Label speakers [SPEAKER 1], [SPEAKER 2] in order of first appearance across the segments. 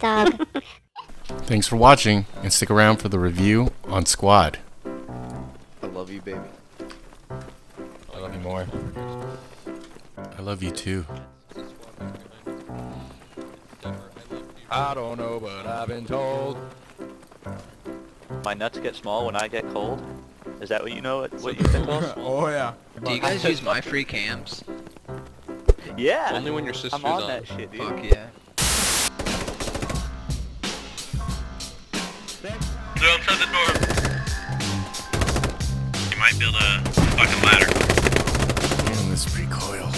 [SPEAKER 1] dog.
[SPEAKER 2] Thanks for watching, and stick around for the review on Squad.
[SPEAKER 3] I love you, baby.
[SPEAKER 4] I love you more.
[SPEAKER 2] I love you too.
[SPEAKER 4] I don't know, but I've been told.
[SPEAKER 5] My nuts get small when I get cold. Is that what you know? What you've been told?
[SPEAKER 4] Oh yeah.
[SPEAKER 6] Do you guys use my free cams?
[SPEAKER 5] Yeah.
[SPEAKER 6] Only when your sister's
[SPEAKER 5] I'm on that shit, dude.
[SPEAKER 6] Fuck yeah.
[SPEAKER 7] They're outside the door. You might build a fucking ladder.
[SPEAKER 2] Damn, this recoil.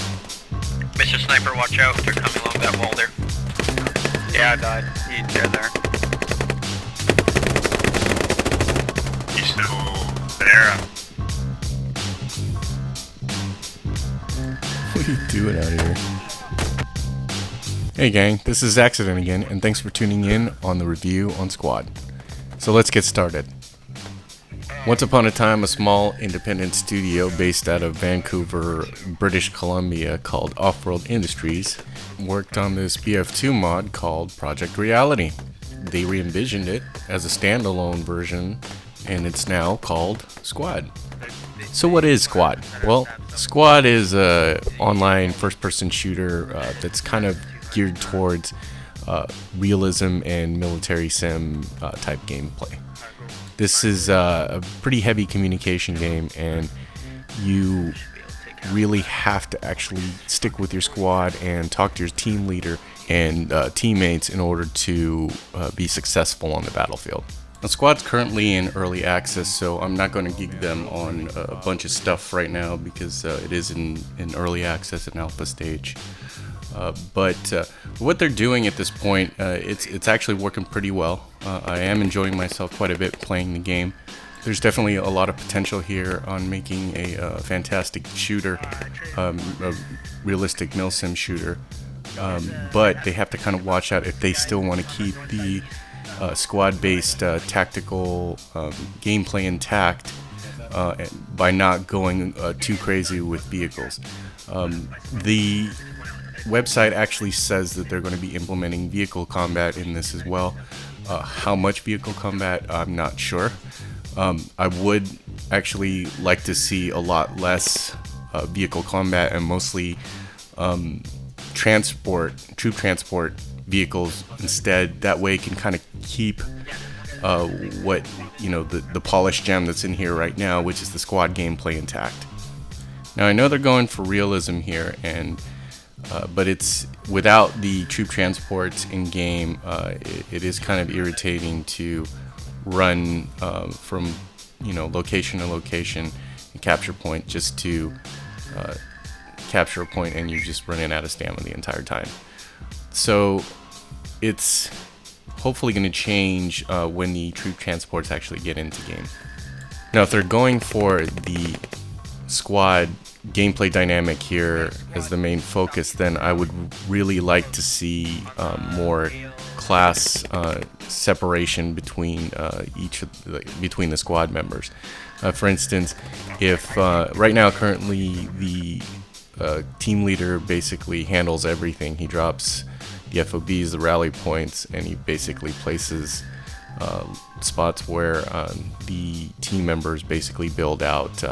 [SPEAKER 7] Mr. Sniper, watch out. They're coming along that wall there. Yeah, I died. They're there. He's still there.
[SPEAKER 2] What are you doing out here? Hey gang, this is zzACCIDENTzz again, and thanks for tuning in on the review on Squad. So let's get started. Once upon a time, a small independent studio based out of Vancouver, British Columbia called Off-World Industries worked on this BF2 mod called Project Reality. They re-envisioned it as a standalone version, and it's now called Squad. So what is Squad? Well, Squad is an online first-person shooter that's kind of geared towards realism and military sim type gameplay. This is a pretty heavy communication game, and you really have to actually stick with your squad and talk to your team leader and teammates in order to be successful on the battlefield. The Squad's currently in early access, so I'm not going to gig them on a bunch of stuff right now because it is in early access and alpha stage. But what they're doing at this point, it's actually working pretty well. I am enjoying myself quite a bit playing the game. There's definitely a lot of potential here on making a fantastic shooter, a realistic milsim shooter. But they have to kind of watch out if they still want to keep the squad-based tactical gameplay intact by not going too crazy with vehicles. The website actually says that they're going to be implementing vehicle combat in this as well. How much vehicle combat, I'm not sure. I would actually like to see a lot less vehicle combat and mostly troop transport vehicles instead. That way you can kind of keep what, you know, the polished gem that's in here right now, which is the squad gameplay intact. Now I know they're going for realism here, and but it's without the troop transports in game. It is kind of irritating to run from, you know, location to location and capture point just to capture a point, and you're just running out of stamina the entire time. So it's hopefully going to change when the troop transports actually get into game. Now, if they're going for the squad gameplay dynamic here as the main focus, then I would really like to see more class separation between between the squad members. For instance, if right now currently the team leader basically handles everything. He drops the FOBs, the rally points, and he basically places spots where the team members basically build out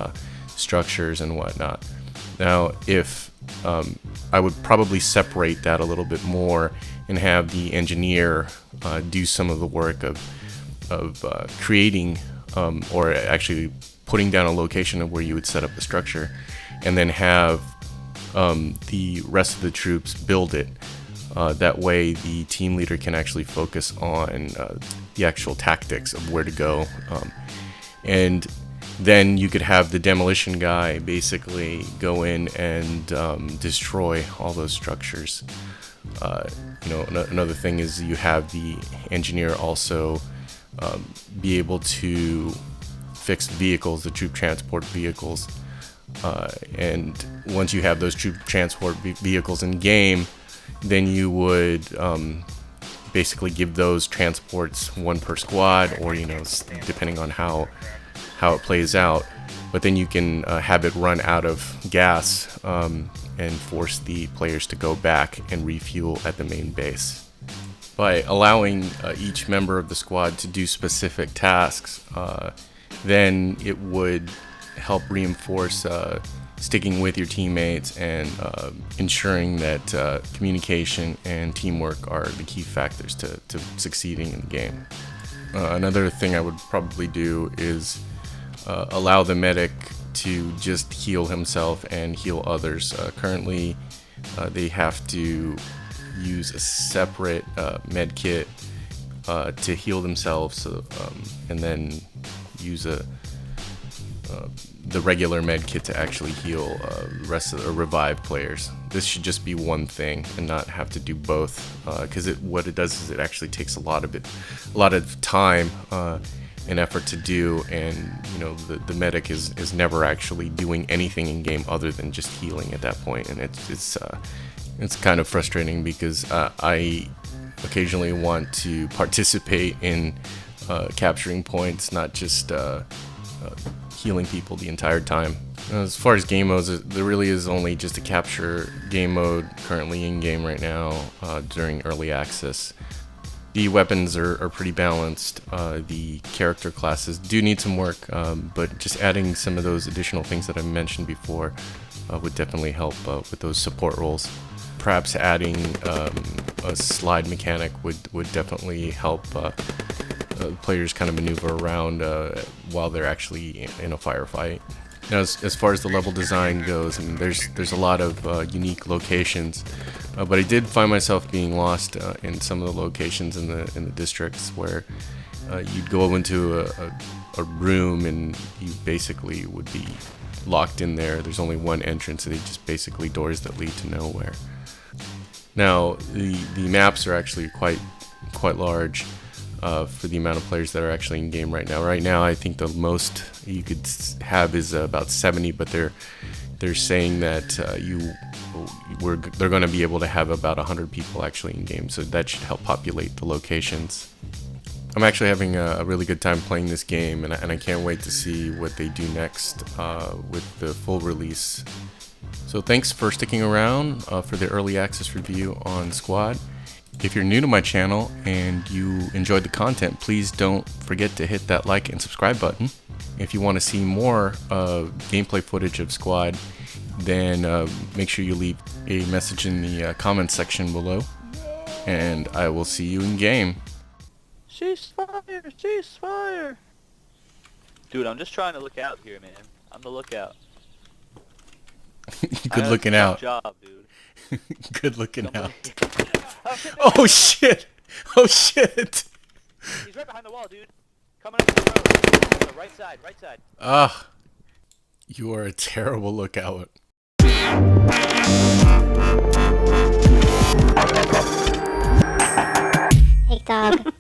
[SPEAKER 2] structures and whatnot. Now, if I would probably separate that a little bit more and have the engineer do some of the work of creating or actually putting down a location of where you would set up the structure, and then have the rest of the troops build it. That way the team leader can actually focus on the actual tactics of where to go, and then you could have the demolition guy basically go in and destroy all those structures. You know, another thing is you have the engineer also be able to fix vehicles, the troop transport vehicles, and once you have those troop transport vehicles in game, then you would basically give those transports one per squad, or, you know, depending on how it plays out. But then you can have it run out of gas and force the players to go back and refuel at the main base. By allowing each member of the squad to do specific tasks, then it would help reinforce sticking with your teammates and ensuring that communication and teamwork are the key factors to succeeding in the game. Another thing I would probably do is allow the medic to just heal himself and heal others. Currently, they have to use a separate med kit to heal themselves, and then use the regular med kit to actually heal the rest of the revive players. This should just be one thing and not have to do both, because what it does is it actually takes a lot of time and effort to do, and you know the medic is never actually doing anything in game other than just healing at that point, and it's kind of frustrating because I occasionally want to participate in capturing points, not just healing people the entire time. As far as game modes, there really is only just a capture game mode currently in game right now during early access. The weapons are pretty balanced. The character classes do need some work, but just adding some of those additional things that I mentioned before would definitely help with those support roles. Perhaps adding a slide mechanic would definitely help players kind of maneuver around while they're actually in a firefight. Now, as far as the level design goes, I mean, there's a lot of unique locations, but I did find myself being lost in some of the locations in the districts where you'd go into a room and you basically would be locked in there. There's only one entrance, and it's just basically doors that lead to nowhere. Now, the maps are actually quite large for the amount of players that are actually in game right now. Right now, I think the most you could have is about 70, but they're saying that they're going to be able to have about 100 people actually in game, so that should help populate the locations. I'm actually having a really good time playing this game, and I can't wait to see what they do next with the full release. So thanks for sticking around for the early access review on Squad. If you're new to my channel and you enjoyed the content, please don't forget to hit that like and subscribe button. If you want to see more gameplay footage of Squad, then make sure you leave a message in the comments section below, and I will see you in game.
[SPEAKER 5] Ceasefire! Ceasefire! Dude, I'm just trying to look out here, man. I'm the lookout.
[SPEAKER 2] Good looking out.
[SPEAKER 5] Job, dude.
[SPEAKER 2] Good looking out. Oh shit! Oh shit!
[SPEAKER 5] He's right behind the wall, dude. Coming up the road. Right side, right side.
[SPEAKER 2] Ah, you are a terrible lookout.
[SPEAKER 1] Hey, dog.